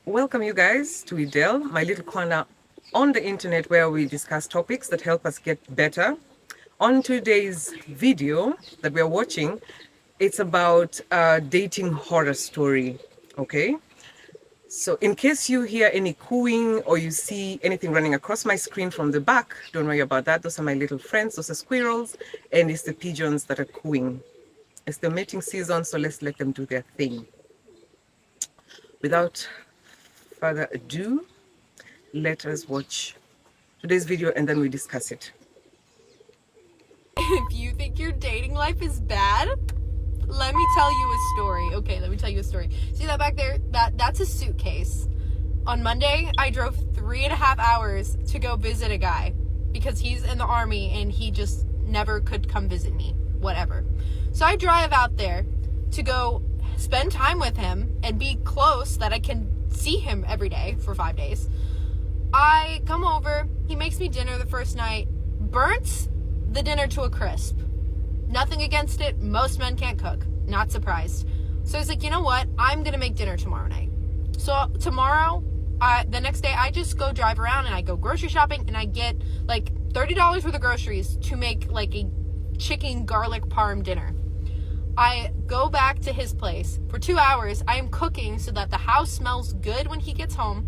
Welcome you guys to Edel, my little corner on the internet where we discuss topics that help us get better. On today's video that we're watching, it's about a dating horror story, okay? So in case you hear any cooing or you see anything running across my screen from the back, don't worry about that. Those are my little friends, those are squirrels, and it's the pigeons that are cooing. It's the mating season, so let's let them do their thing. Without further ado, let us watch today's video and then we discuss it. If you think your dating life is bad, let me tell you a story. Okay, let me tell you a story. See that back there? That's a suitcase. On Monday, I drove 3.5 hours to go visit a guy because he's in the army and he just never could come visit me. Whatever. So I drive out there to go spend time with him and be close that I can see him every day for 5 days. I come over, he makes me dinner the first night, burnt the dinner to a crisp. Nothing against it, most men can't cook, not surprised. So I was like, you know what, I'm gonna make dinner tomorrow night. So tomorrow, the next day, I just go drive around and I go grocery shopping and I get like $30 worth of groceries to make like a chicken garlic parm dinner. I go back to his place. For 2 hours, I am cooking so that the house smells good when he gets home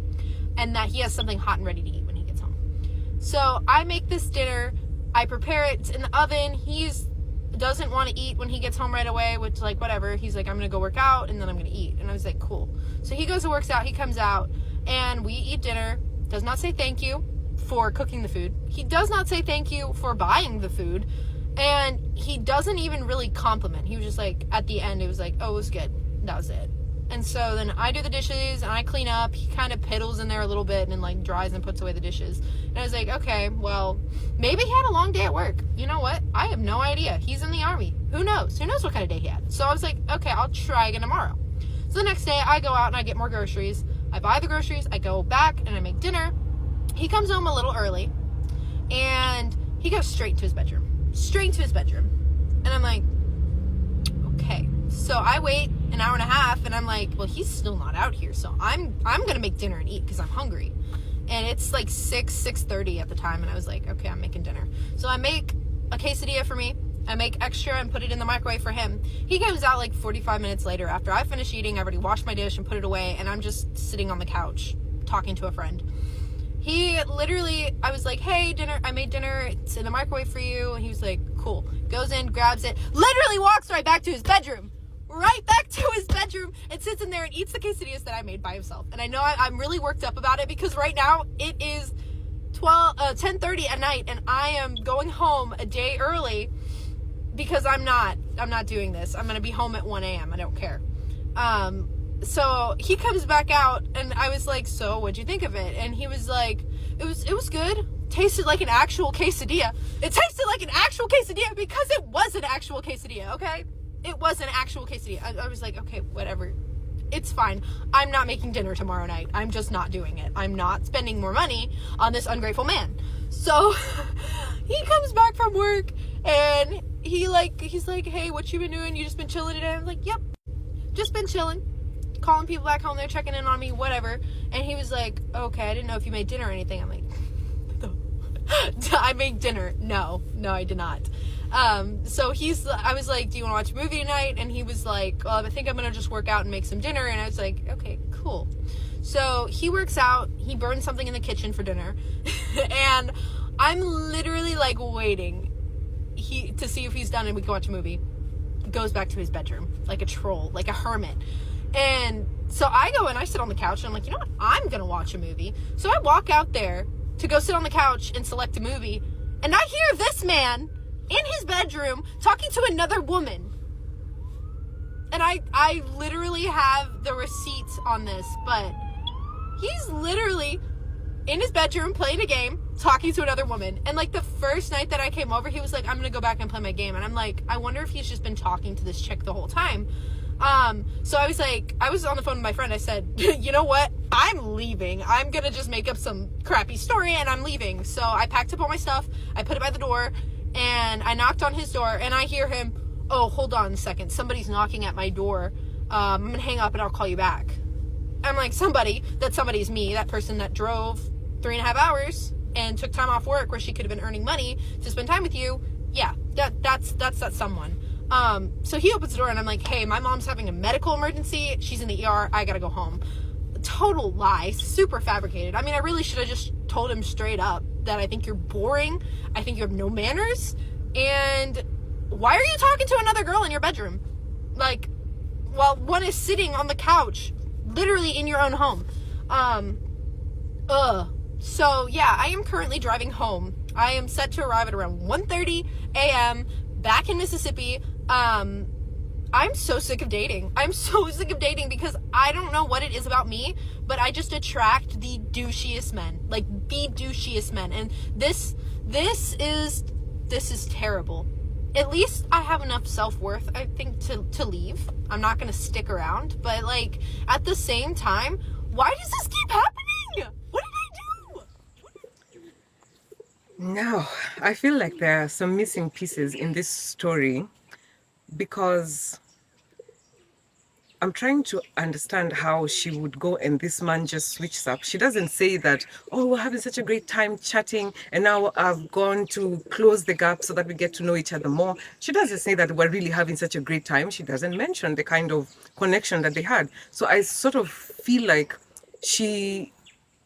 and that he has something hot and ready to eat when he gets home. So I make this dinner. I prepare it in the oven. He doesn't want to eat when he gets home right away, which, like, whatever. He's like, I'm going to go work out and then I'm going to eat. And I was like, cool. So he goes and works out. He comes out and we eat dinner. Does not say thank you for cooking the food. He does not say thank you for buying the food. And he doesn't even really compliment. He was just like, at the end, it was like, oh, it was good. That was it. And so then I do the dishes and I clean up. He kind of piddles in there a little bit and like dries and puts away the dishes. And I was like, okay, well, maybe he had a long day at work. You know what? I have no idea. He's in the army. Who knows? Who knows what kind of day he had? So I was like, okay, I'll try again tomorrow. So the next day I go out and I get more groceries. I buy the groceries. I go back and I make dinner. He comes home a little early and he goes straight to his bedroom. Straight to his bedroom. And I'm like, okay. So I wait an hour and a half and I'm like, well, he's still not out here. So I'm going to make dinner and eat because I'm hungry. And it's like 6:30 at the time. And I was like, okay, I'm making dinner. So I make a quesadilla for me. I make extra and put it in the microwave for him. He comes out like 45 minutes later after I finish eating. I've already washed my dish and put it away. And I'm just sitting on the couch talking to a friend. He literally, I was like, hey, dinner, I made dinner, it's in the microwave for you. And he was like, cool. Goes in, grabs it, literally walks right back to his bedroom. Right back to his bedroom and sits in there and eats the quesadillas that I made by himself. And I know I'm really worked up about it because right now it is 10:30 at night and I am going home a day early because I'm not doing this. I'm going to be home at 1 a.m. I don't care. So he comes back out and I was like, so what'd you think of it? And he was like, it was good. Tasted like an actual quesadilla. It tasted like an actual quesadilla because it was an actual quesadilla, okay? It was an actual quesadilla. I was like, okay, whatever. It's fine. I'm not making dinner tomorrow night. I'm just not doing it. I'm not spending more money on this ungrateful man. So he comes back from work and he's like, hey, what you been doing? You just been chilling today? I'm like, yep, just been chilling. Calling people back home, they're checking in on me, whatever. And he was like, okay, I didn't know if you made dinner or anything. I'm like, no. I made dinner. No, I did not. So I was like, do you want to watch a movie tonight? And he was like, well, I think I'm going to just work out and make some dinner. And I was like, okay, cool. So he works out, he burns something in the kitchen for dinner. And I'm literally like waiting to see if he's done and we can watch a movie. Goes back to his bedroom like a troll, like a hermit. And so I go and I sit on the couch and I'm like, you know what? I'm going to watch a movie. So I walk out there to go sit on the couch and select a movie. And I hear this man in his bedroom talking to another woman. And I literally have the receipts on this, but he's literally in his bedroom playing a game, talking to another woman. And like the first night that I came over, he was like, I'm going to go back and play my game. And I'm like, I wonder if he's just been talking to this chick the whole time. So I was like, I was on the phone with my friend. I said, you know what? I'm leaving. I'm going to just make up some crappy story and I'm leaving. So I packed up all my stuff. I put it by the door and I knocked on his door and I hear him, oh, hold on a second. Somebody's knocking at my door. I'm going to hang up and I'll call you back. I'm like, somebody's me, that person that drove 3.5 hours and took time off work where she could have been earning money to spend time with you. Yeah, that's someone. So he opens the door and I'm like, hey, my mom's having a medical emergency. She's in the ER. I gotta go home. Total lie, super fabricated. I mean, I really should have just told him straight up that I think you're boring. I think you have no manners. And why are you talking to another girl in your bedroom? Like, while one is sitting on the couch, literally in your own home. So yeah, I am currently driving home. I am set to arrive at around 1:30 a.m. back in Mississippi. I'm so sick of dating. I'm so sick of dating because I don't know what it is about me, but I just attract the douchiest men. Like, the douchiest men. And this is terrible. At least I have enough self-worth, I think, to leave. I'm not gonna stick around, but like, at the same time, why does this keep happening? What did I do? Now, I feel like there are some missing pieces in this story because I'm trying to understand how she would go and this man just switches up. She doesn't say that, oh, we're having such a great time chatting and now I've gone to close the gap so that we get to know each other more. She doesn't say that we're really having such a great time. She doesn't mention the kind of connection that they had. So I sort of feel like she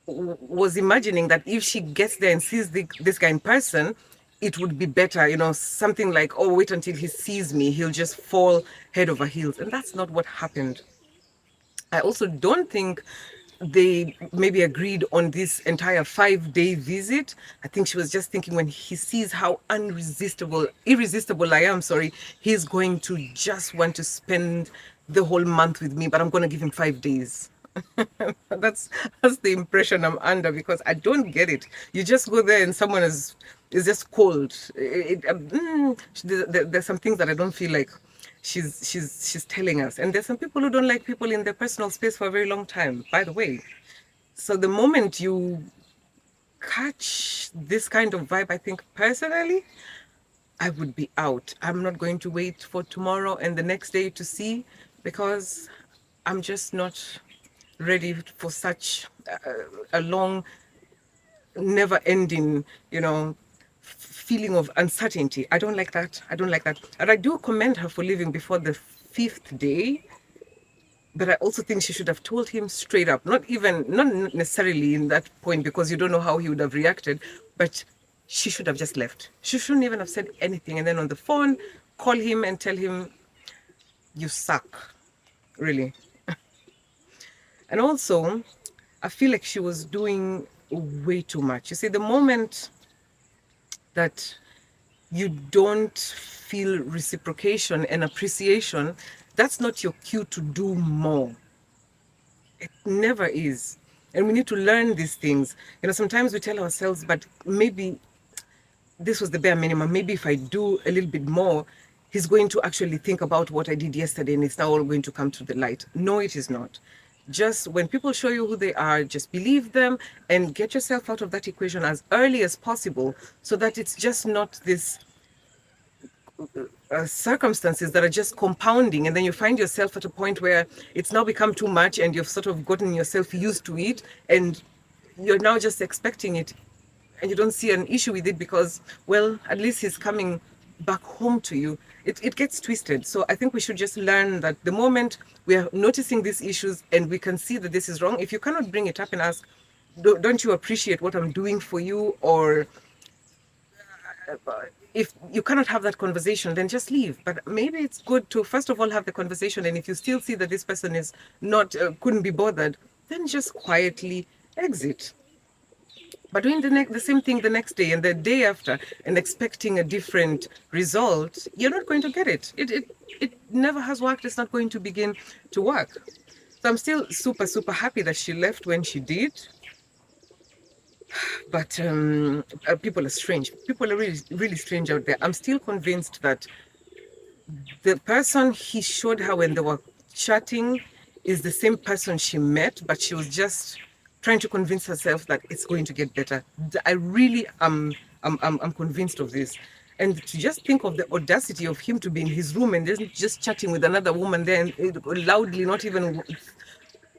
was imagining that if she gets there and sees this guy in person, it would be better, you know, something like, oh, wait until he sees me, he'll just fall head over heels. And that's not what happened. I also don't think they maybe agreed on this entire 5-day visit. I think she was just thinking when he sees how irresistible I am, he's going to just want to spend the whole month with me, but I'm going to give him 5 days. that's the impression I'm under, because I don't get it. You just go there and someone is just cold. There's some things that I don't feel like she's telling us, and there's some people who don't like people in their personal space for a very long time, by the way. So the moment you catch this kind of vibe, I think personally I would be out. I'm not going to wait for tomorrow and the next day to see, because I'm just not ready for such a long, never-ending, feeling of uncertainty. I don't like that. And I do commend her for leaving before the 5th day, but I also think she should have told him straight up. Not necessarily in that point, because you don't know how he would have reacted, but she should have just left. She shouldn't even have said anything, and then on the phone, call him and tell him, you suck, really. And also, I feel like she was doing way too much. You see, the moment that you don't feel reciprocation and appreciation, that's not your cue to do more. It never is. And we need to learn these things. Sometimes we tell ourselves, but maybe this was the bare minimum. Maybe if I do a little bit more, he's going to actually think about what I did yesterday and it's now all going to come to the light. No, it is not. Just when people show you who they are, just believe them and get yourself out of that equation as early as possible, so that it's just not this circumstances that are just compounding, and then you find yourself at a point where it's now become too much and you've sort of gotten yourself used to it and you're now just expecting it and you don't see an issue with it because, well, at least he's coming back home to you. It gets twisted. So I think we should just learn that the moment we are noticing these issues and we can see that this is wrong, if you cannot bring it up and ask, don't you appreciate what I'm doing for you? Or if you cannot have that conversation, then just leave. But maybe it's good to first of all have the conversation, and if you still see that this person is not couldn't be bothered, then just quietly exit. But doing the same thing the next day and the day after and expecting a different result, you're not going to get it. It never has worked. It's not going to begin to work. So I'm still super, super happy that she left when she did. But people are strange. People are really, really strange out there. I'm still convinced that the person he showed her when they were chatting is the same person she met, but she was just trying to convince herself that it's going to get better. I really am convinced of this. And to just think of the audacity of him to be in his room and just chatting with another woman there and loudly, not even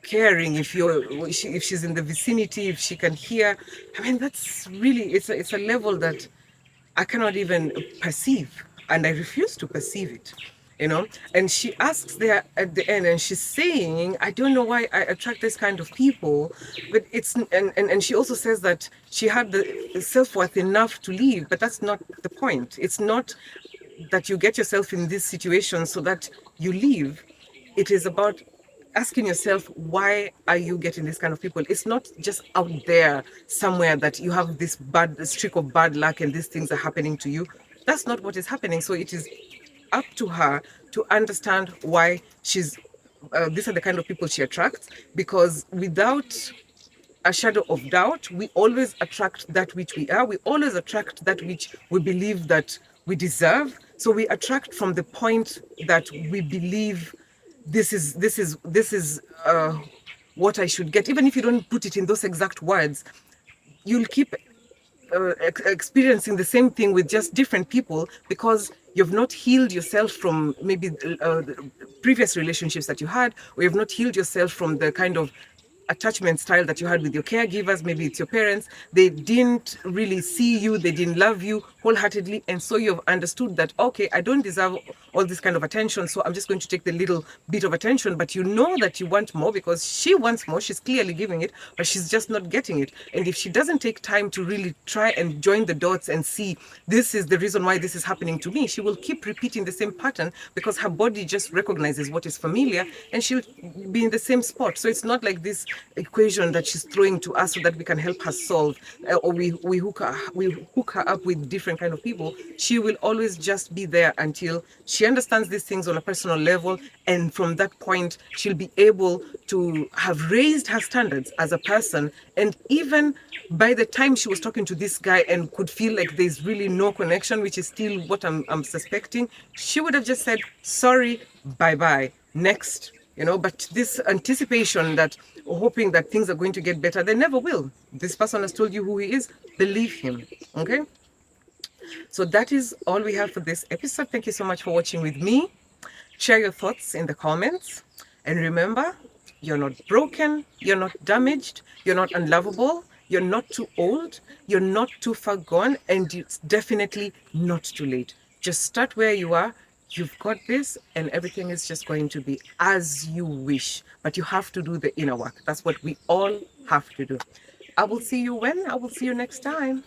caring if she's in the vicinity, if she can hear. I mean, that's really, it's a level that I cannot even perceive, and I refuse to perceive it. And she asks there at the end, and she's saying, I don't know why I attract this kind of people, but it's and she also says that she had the self-worth enough to leave, but that's not the point. It's not that you get yourself in this situation so that you leave. It is about asking yourself, why are you getting this kind of people? It's not just out there somewhere that you have this bad streak of bad luck and these things are happening to you. That's not what is happening. So it is up to her to understand why these are the kind of people she attracts, because without a shadow of doubt, we always attract that which we are. We always attract that which we believe that we deserve. So we attract from the point that we believe this is what I should get. Even if you don't put it in those exact words, you'll keep experiencing the same thing with just different people, because you've not healed yourself from maybe previous relationships that you had, or you've not healed yourself from the kind of attachment style that you had with your caregivers. Maybe it's your parents. They didn't really see you, they didn't love you wholeheartedly, and so you've understood that, okay, I don't deserve all this kind of attention, so I'm just going to take the little bit of attention. But you know that you want more, because she wants more. She's clearly giving it, but she's just not getting it. And if she doesn't take time to really try and join the dots and see, this is the reason why this is happening to me, she will keep repeating the same pattern, because her body just recognizes what is familiar, and she'll be in the same spot. So it's not like this equation that she's throwing to us so that we can help her solve, or we hook her up with different kind of people. She will always just be there until she understands these things on a personal level, and from that point she'll be able to have raised her standards as a person. And even by the time she was talking to this guy and could feel like there's really no connection, which is still what I'm suspecting, she would have just said, sorry, bye-bye, next. But this anticipation, that hoping that things are going to get better, they never will. This person has told you who he is, believe him. Okay? So that is all we have for this episode. Thank you so much for watching with me. Share your thoughts in the comments. And remember, you're not broken, you're not damaged, you're not unlovable, you're not too old, you're not too far gone, and it's definitely not too late. Just start where you are. You've got this, and everything is just going to be as you wish. But you have to do the inner work. That's what we all have to do. I will see you next time.